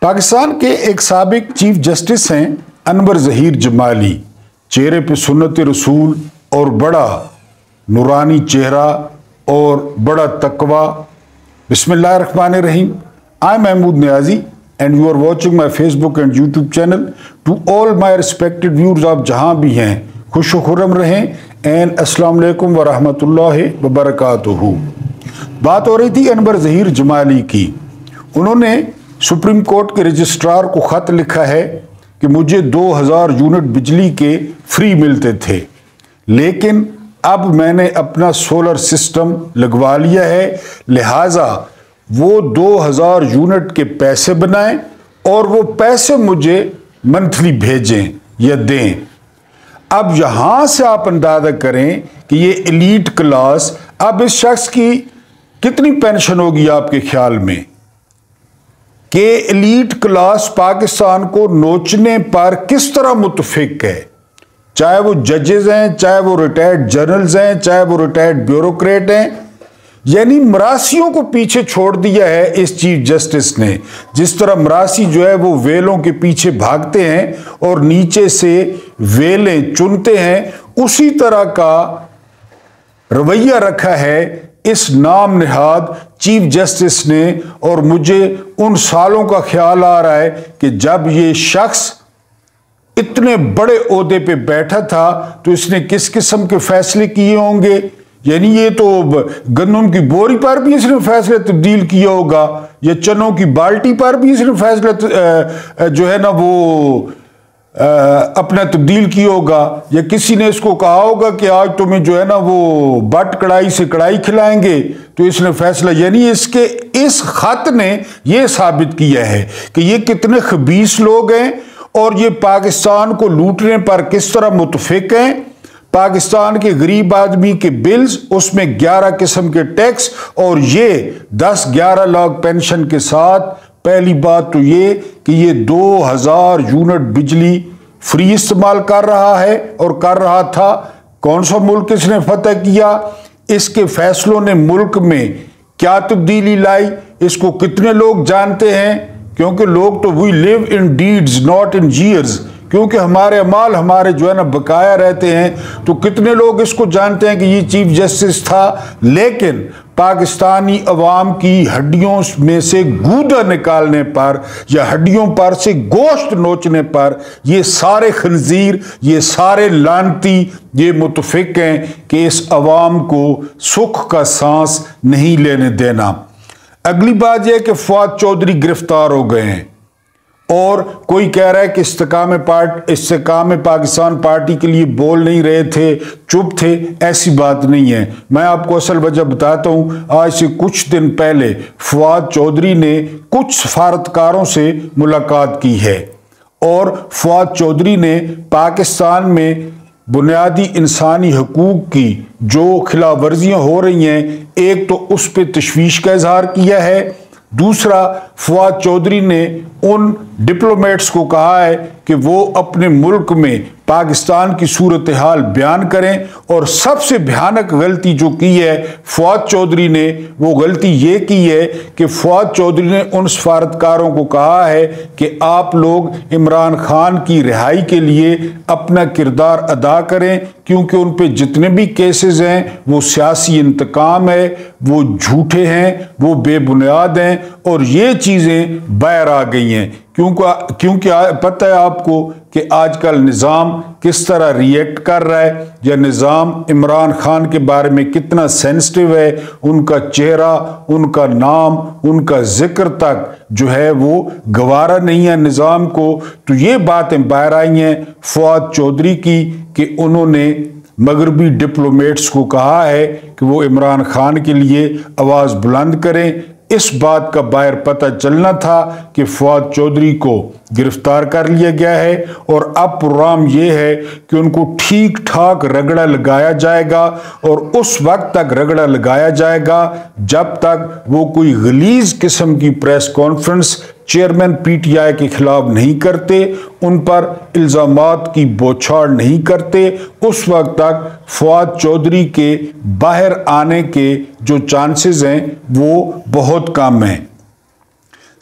पाकिस्तान के एक साबिक चीफ जस्टिस हैं अनवर ज़हीर जमाली। चेहरे पे सुन्नत रसूल और बड़ा नूरानी चेहरा और बड़ा तकवा। बिस्मिल्लाहिर्रहमानिर्रहीम। I am Mahmood Niazi and you are watching my Facebook and YouTube channel. To all my respected viewers, आप जहाँ भी हैं खुश खुर्रम रहें एंड अस्सलाम वालेकुम व रहमतुल्लाहि व बरकातुहू। बात हो रही थी अनवर ज़हीर जमाली की। उन्होंने सुप्रीम कोर्ट के रजिस्ट्रार को ख़त लिखा है कि मुझे 2000 यूनिट बिजली के फ्री मिलते थे, लेकिन अब मैंने अपना सोलर सिस्टम लगवा लिया है, लिहाजा वो 2000 यूनिट के पैसे बनाएं और वो पैसे मुझे मंथली भेजें या दें। अब यहां से आप अंदाजा करें कि ये एलीट क्लास, अब इस शख्स की कितनी पेंशन होगी आपके ख्याल में कि एलीट क्लास पाकिस्तान को नोचने पर किस तरह मुतफिक है। चाहे वो जजेस हैं, चाहे वो रिटायर्ड जनरल्स हैं, चाहे वो रिटायर्ड ब्यूरोक्रेट हैं, यानी मरासियों को पीछे छोड़ दिया है इस चीफ जस्टिस ने। जिस तरह मरासी जो है वो वेलों के पीछे भागते हैं और नीचे से वेलें चुनते हैं, उसी तरह का रवैया रखा है इस नाम निहाद चीफ जस्टिस ने। और मुझे उन सालों का ख्याल आ रहा है कि जब ये शख्स इतने बड़े ओहदे पे बैठा था तो इसने किस किस्म के फैसले किए होंगे। यानी ये तो गन्नों की बोरी पर भी इसने फैसला तब्दील किया होगा, या चनों की बाल्टी पर भी इसने फैसला जो है ना वो अपना तब्दील किया होगा, या किसी ने इसको कहा होगा कि आज तुम्हें जो है ना वो बट कढ़ाई से कढ़ाई खिलाएंगे, तो इसने फैसला। यानी इसके इस खत ने यह साबित किया है कि ये कितने खबीस लोग हैं और ये पाकिस्तान को लूटने पर किस तरह मुतफिक हैं। पाकिस्तान के गरीब आदमी के बिल्स, उसमें 11 किस्म के टैक्स, और ये 10-11 लाख पेंशन के साथ। पहली बात तो ये कि ये 2000 यूनिट बिजली फ्री इस्तेमाल कर रहा है और कर रहा था। कौन सा मुल्क इसने फतह किया, इसके फैसलों ने मुल्क में क्या तब्दीली लाई, इसको कितने लोग जानते हैं। क्योंकि लोग तो we live in deeds not in years, क्योंकि हमारे अमाल हमारे जो है ना बकाया रहते हैं। तो कितने लोग इसको जानते हैं कि ये चीफ जस्टिस था, लेकिन पाकिस्तानी अवाम की हड्डियों में से गूदा निकालने पर या हड्डियों पर से गोश्त नोचने पर ये सारे खंजीर, ये सारे लानती, ये मुतफिक हैं कि इस अवाम को सुख का सांस नहीं लेने देना। अगली बात यह कि फवाद चौधरी गिरफ्तार हो गए हैं और कोई कह रहा है कि इस्तेकाम पाकिस्तान पार्टी के लिए बोल नहीं रहे थे, चुप थे। ऐसी बात नहीं है। मैं आपको असल वजह बताता हूं। आज से कुछ दिन पहले फवाद चौधरी ने कुछ सफारतकारों से मुलाकात की है और फवाद चौधरी ने पाकिस्तान में बुनियादी इंसानी हकूक की जो खिलाफ वर्जियाँ हो रही हैं, एक तो उस पर तशवीश का इजहार किया है। दूसरा, फवाद चौधरी ने उन डिप्लोमेट्स को कहा है कि वो अपने मुल्क में पाकिस्तान की सूरत हाल बयान करें। और सबसे भयानक गलती जो की है फवाद चौधरी ने, वो गलती ये की है कि फवाद चौधरी ने उन सफारतकारों को कहा है कि आप लोग इमरान खान की रिहाई के लिए अपना किरदार अदा करें, क्योंकि उन पे जितने भी केसेस हैं वो सियासी इंतकाम है, वो झूठे हैं, वो बेबुनियाद हैं और ये चीज़ें बाहर आ गई हैं। क्योंकि पता है आपको कि आजकल निज़ाम किस तरह रिएक्ट कर रहा है, या निज़ाम इमरान खान के बारे में कितना सेंसिटिव है। उनका चेहरा, उनका नाम, उनका जिक्र तक जो है वो गवारा नहीं है निज़ाम को। तो ये बातें बाहर आई हैं फवाद चौधरी की कि उन्होंने मगरबी डिप्लोमेट्स को कहा है कि वो इमरान खान के लिए आवाज़ बुलंद करें। इस बात का बाहर पता चलना था कि फवाद चौधरी को गिरफ्तार कर लिया गया है और अब प्रोग्राम यह है कि उनको ठीक ठाक रगड़ा लगाया जाएगा और उस वक्त तक रगड़ा लगाया जाएगा जब तक वो कोई गलीज किस्म की प्रेस कॉन्फ्रेंस चेयरमैन पीटीआई के खिलाफ नहीं करते, उन पर इल्जामात की बौछार नहीं करते। उस वक्त तक फवाद चौधरी के बाहर आने के जो चांसेस हैं वो बहुत कम हैं।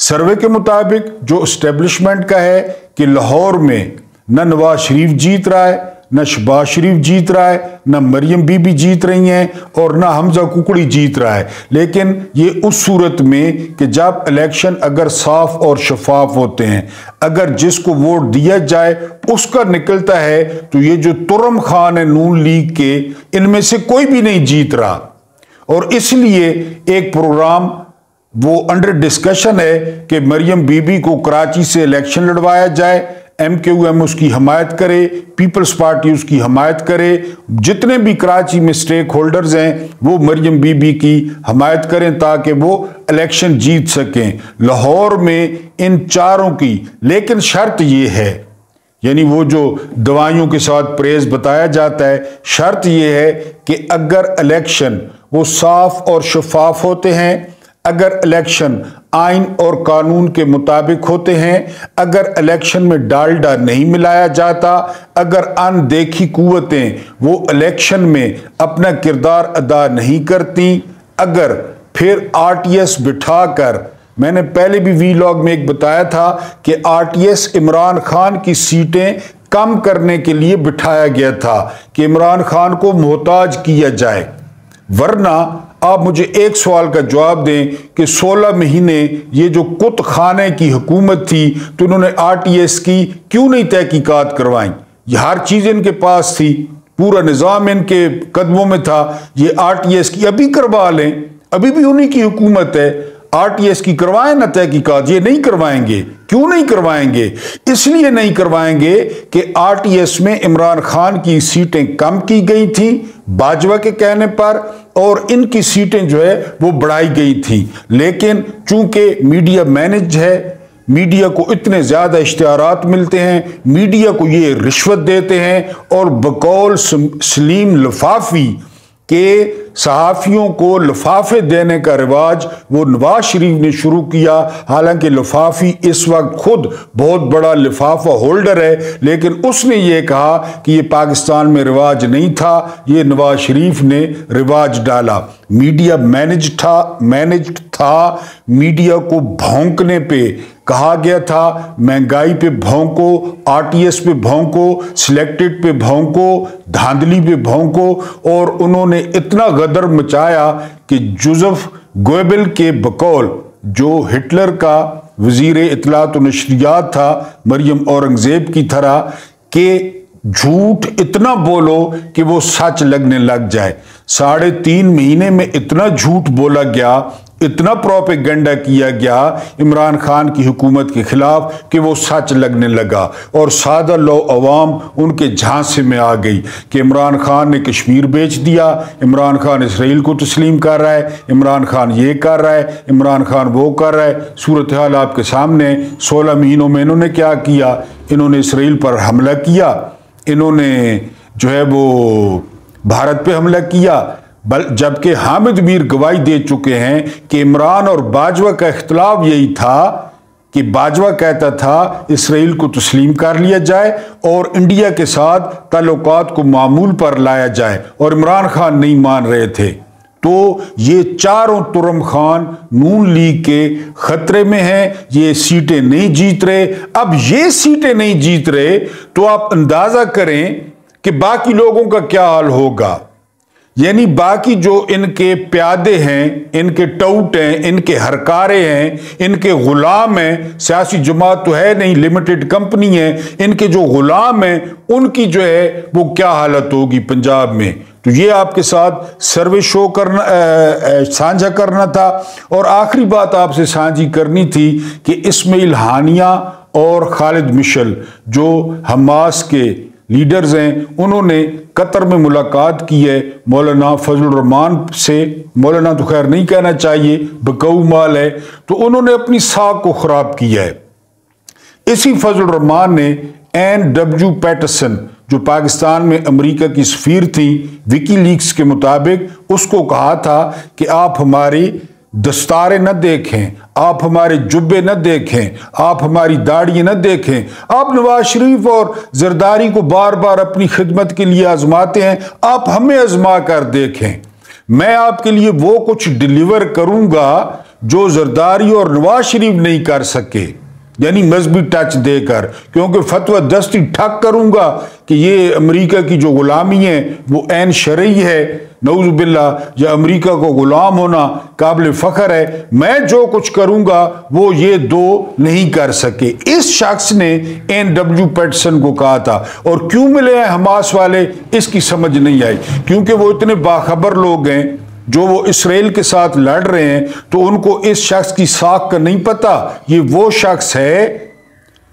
सर्वे के मुताबिक जो इस्टेब्लिशमेंट का है कि लाहौर में न नवाज शरीफ जीत रहा है, न शहबाज शरीफ जीत रहा है, न मरियम बीबी जीत रही हैं और न हमजा कुकड़ी जीत रहा है। लेकिन ये उस सूरत में कि जब इलेक्शन अगर साफ और शफाफ होते हैं, अगर जिसको वोट दिया जाए उसका निकलता है, तो ये जो तुरम खान है नून लीग के, इनमें से कोई भी नहीं जीत रहा। और इसलिए एक प्रोग्राम वो अंडर डिस्कशन है कि मरियम बीबी को कराची से इलेक्शन लड़वाया जाए, MQM उसकी हमायत करे, पीपल्स पार्टी उसकी हमायत करे, जितने भी कराची में स्टेक होल्डर्स हैं वो मरियम बीबी की हमायत करें ताकि वो इलेक्शन जीत सकें लाहौर में इन चारों की। लेकिन शर्त ये है, यानी वो जो दवाइयों के साथ परहेज बताया जाता है, शर्त ये है कि अगर इलेक्शन वो साफ और शफाफ होते हैं, अगर इलेक्शन आइन और कानून के मुताबिक होते हैं, अगर इलेक्शन में डालडा नहीं मिलाया जाता, अगर अनदेखी कुव्वतें वो इलेक्शन में अपना किरदार अदा नहीं करती, अगर फिर RTS बिठाकर, मैंने पहले भी वीलॉग में एक बताया था कि RTS इमरान खान की सीटें कम करने के लिए बिठाया गया था कि इमरान खान को मोहताज किया जाए। वरना आप मुझे एक सवाल का जवाब दें कि 16 महीने ये जो कुत खाने की हुकूमत थी तो उन्होंने RTS की क्यों नहीं तहकीकात करवाई? ये हर चीज़ इनके पास थी, पूरा निज़ाम इनके कदमों में था। ये RTS की अभी करवा लें, अभी भी उन्हीं की हुकूमत है, RTS की करवाएं ना तहकीकात। ये नहीं करवाएंगे। क्यों नहीं करवाएंगे? इसलिए नहीं करवाएंगे कि RTS में इमरान खान की सीटें कम की गई थी बाजवा के कहने पर, और इनकी सीटें जो है वो बढ़ाई गई थी। लेकिन चूंकि मीडिया मैनेज है, मीडिया को इतने ज्यादा इश्तिहारात मिलते हैं, मीडिया को ये रिश्वत देते हैं, और बकौल सलीम लिफाफी के सहाफ़ियों को लिफाफे देने का रिवाज वो नवाज शरीफ ने शुरू किया। हालांकि लिफाफी इस वक्त खुद बहुत बड़ा लिफाफा होल्डर है, लेकिन उसने ये कहा कि ये पाकिस्तान में रिवाज नहीं था, ये नवाज शरीफ ने रिवाज डाला। मीडिया मैनेज्ड था, मीडिया को भौंकने पे कहा गया था, महंगाई पे भौंको, RTS पे भौंको, सिलेक्टेड पे भौंको, धांधली पे भौंको, और उन्होंने इतना गदर मचाया कि जोसेफ गोएबल के बकौल, जो हिटलर का वजीर इत्तलात और नशरियात था, मरियम औरंगजेब की तरह, के झूठ इतना बोलो कि वो सच लगने लग जाए। 3.5 महीने में इतना झूठ बोला गया, इतना प्रोपेगेंडा किया गया इमरान खान की हुकूमत के खिलाफ कि वो सच लगने लगा, और सादा लो अवाम उनके झांसे में आ गई कि इमरान खान ने कश्मीर बेच दिया, इमरान खान इसराइल को तस्लीम कर रहा है, इमरान खान ये कर रहा है, इमरान खान वो कर रहा है। सूरत हाल आपके सामने। 16 महीनों में इन्होंने क्या किया? इन्होंने इसराइल पर हमला किया, इन्होंने जो है वो भारत पे हमला किया, जबकि हामिद मीर गवाही दे चुके हैं कि इमरान और बाजवा का इख्तिलाफ यही था कि बाजवा कहता था इसराइल को तस्लीम कर लिया जाए और इंडिया के साथ ताल्लुकात को मामूल पर लाया जाए, और इमरान खान नहीं मान रहे थे। तो ये चारों तुरम खान नून लीग के खतरे में हैं, ये सीटें नहीं जीत रहे। अब ये सीटें नहीं जीत रहे तो आप अंदाजा करें कि बाकी लोगों का क्या हाल होगा। यानी बाकी जो इनके प्यादे हैं, इनके टऊट हैं, इनके हरकारे हैं, इनके गुलाम हैं, सियासी जमात तो है नहीं, लिमिटेड कंपनी है, इनके जो गुलाम हैं उनकी जो है वो क्या हालत होगी पंजाब में। तो ये आपके साथ सर्वे शो करना, साझा करना था। और आखिरी बात आपसे साझी करनी थी कि इस्माइल हानिया और खालिद मिशल जो हमास के लीडर्स हैं, उन्होंने कतर में मुलाकात की है मौलाना फजलुर रहमान से। मौलाना तो खैर नहीं कहना चाहिए, बकऊ माल है, तो उन्होंने अपनी साख को खराब किया है। इसी फजलुर रहमान ने NW पैटरसन जो पाकिस्तान में अमेरिका की सफीर थी, विकीलीक्स के मुताबिक उसको कहा था कि आप हमारी दस्तारें न देखें, आप हमारे जुब्बे न देखें, आप हमारी दाढ़ी न देखें, आप नवाज शरीफ और जरदारी को बार बार अपनी खिदमत के लिए आजमाते हैं, आप हमें आजमा कर देखें। मैं आपके लिए वो कुछ डिलीवर करूंगा जो जरदारी और नवाज शरीफ नहीं कर सके, यानी मजहबी टच देकर, क्योंकि फतवा दस्ती ठक करूंगा कि ये अमेरिका की जो गुलामी है वो ऐन शरई है, नऊज़ बिल्लाह, या अमेरिका को गुलाम होना काबिल फ़ख्र है, मैं जो कुछ करूंगा वो ये दो नहीं कर सके। इस शख्स ने NW पैटर्सन को कहा था, और क्यों मिले हैं हमास वाले इसकी समझ नहीं आई, क्योंकि वो इतने बाखबर लोग हैं जो वो इसराइल के साथ लड़ रहे हैं, तो उनको इस शख्स की साख का नहीं पता। ये वो शख्स है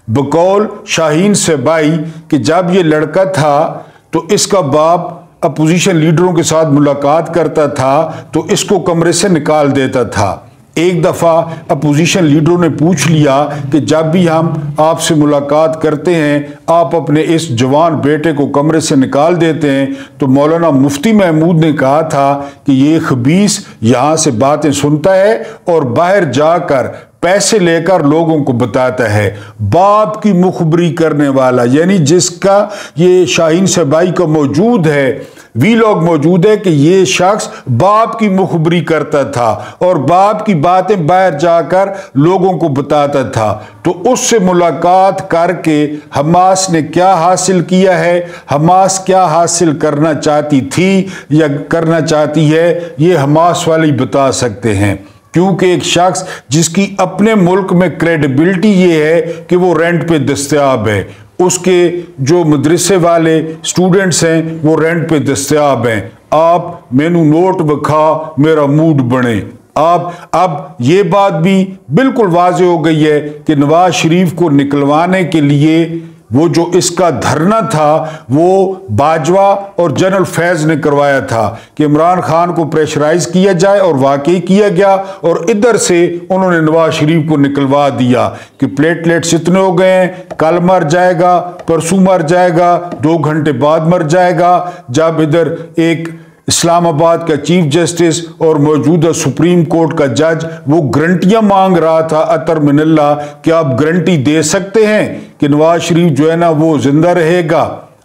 बकौल शाहीन सेबाई कि जब ये लड़का था तो इसका बाप अपोजिशन लीडरों के साथ मुलाकात करता था तो इसको कमरे से निकाल देता था। एक दफ़ा अपोजिशन लीडरों ने पूछ लिया कि जब भी हम आपसे मुलाकात करते हैं आप अपने इस जवान बेटे को कमरे से निकाल देते हैं, तो मौलाना मुफ्ती महमूद ने कहा था कि ये खबीस यहाँ से बातें सुनता है और बाहर जाकर पैसे लेकर लोगों को बताता है। बाप की मुखबरी करने वाला, यानी जिसका ये शाहीन सेबाई का मौजूद है, वीलॉग मौजूद है कि ये शख्स बाप की मुखबरी करता था और बाप की बातें बाहर जाकर लोगों को बताता था। तो उससे मुलाकात करके हमास ने क्या हासिल किया है, हमास क्या हासिल करना चाहती थी या करना चाहती है, ये हमास वाले ही बता सकते हैं। क्योंकि एक शख्स जिसकी अपने मुल्क में क्रेडिबिलिटी ये है कि वो रेंट पे दस्तयाब है, उसके जो मदरसे वाले स्टूडेंट्स हैं वो रेंट पे दस्तयाब हैं, आप मेनू नोट बखा मेरा मूड बने। आप अब ये बात भी बिल्कुल वाज़ेह हो गई है कि नवाज शरीफ को निकलवाने के लिए वो जो इसका धरना था वो बाजवा और जनरल फैज ने करवाया था कि इमरान खान को प्रेशराइज किया जाए, और वाकई किया गया, और इधर से उन्होंने नवाज शरीफ को निकलवा दिया कि प्लेटलेट्स इतने हो गए हैं, कल मर जाएगा, परसों मर जाएगा, 2 घंटे बाद मर जाएगा। जब इधर एक इस्लामाबाद का चीफ जस्टिस और मौजूदा सुप्रीम कोर्ट का जज वो गारंटियां मांग रहा था अतर मिनल्ला कि आप गारंटी दे सकते हैं कि नवाज शरीफ जो है ना वो जिंदा रहेगा,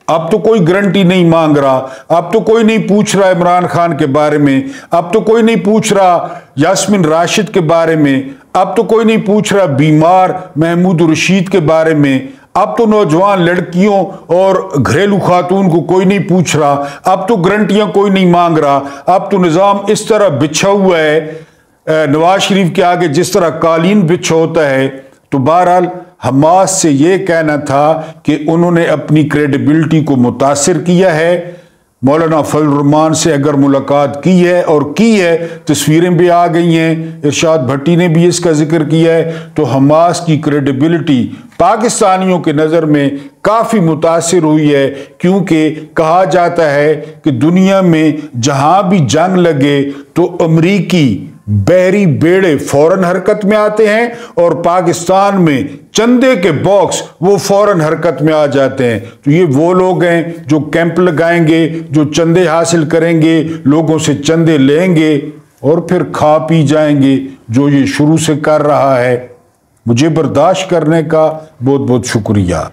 अब तो कोई गारंटी नहीं मांग रहा, अब तो कोई नहीं पूछ रहा इमरान खान के बारे में, अब तो कोई नहीं पूछ रहा यास्मीन राशिद के बारे में, अब तो कोई नहीं पूछ रहा बीमार महमूद रशीद के बारे में, अब तो नौजवान लड़कियों और घरेलू खातून को कोई नहीं पूछ रहा, अब तो गारंटियां कोई नहीं मांग रहा। अब तो निज़ाम इस तरह बिछा हुआ है नवाज शरीफ के आगे जिस तरह कालीन बिछा होता है। तो बहरहाल हमास से ये कहना था कि उन्होंने अपनी क्रेडिबिलिटी को मुतासिर किया है। मौलाना फजल रहमान से अगर मुलाकात की है और की है, तस्वीरें भी आ गई हैं, इरशाद भट्टी ने भी इसका जिक्र किया है, तो हमास की क्रेडिबिलिटी पाकिस्तानियों के नज़र में काफ़ी मुतासिर हुई है। क्योंकि कहा जाता है कि दुनिया में जहां भी जंग लगे तो अमरीकी बहरी बेड़े फौरन हरकत में आते हैं और पाकिस्तान में चंदे के बॉक्स वो फौरन हरकत में आ जाते हैं। तो ये वो लोग हैं जो कैंप लगाएंगे, जो चंदे हासिल करेंगे, लोगों से चंदे लेंगे और फिर खा पी जाएंगे, जो ये शुरू से कर रहा है। मुझे बर्दाश्त करने का बहुत बहुत शुक्रिया।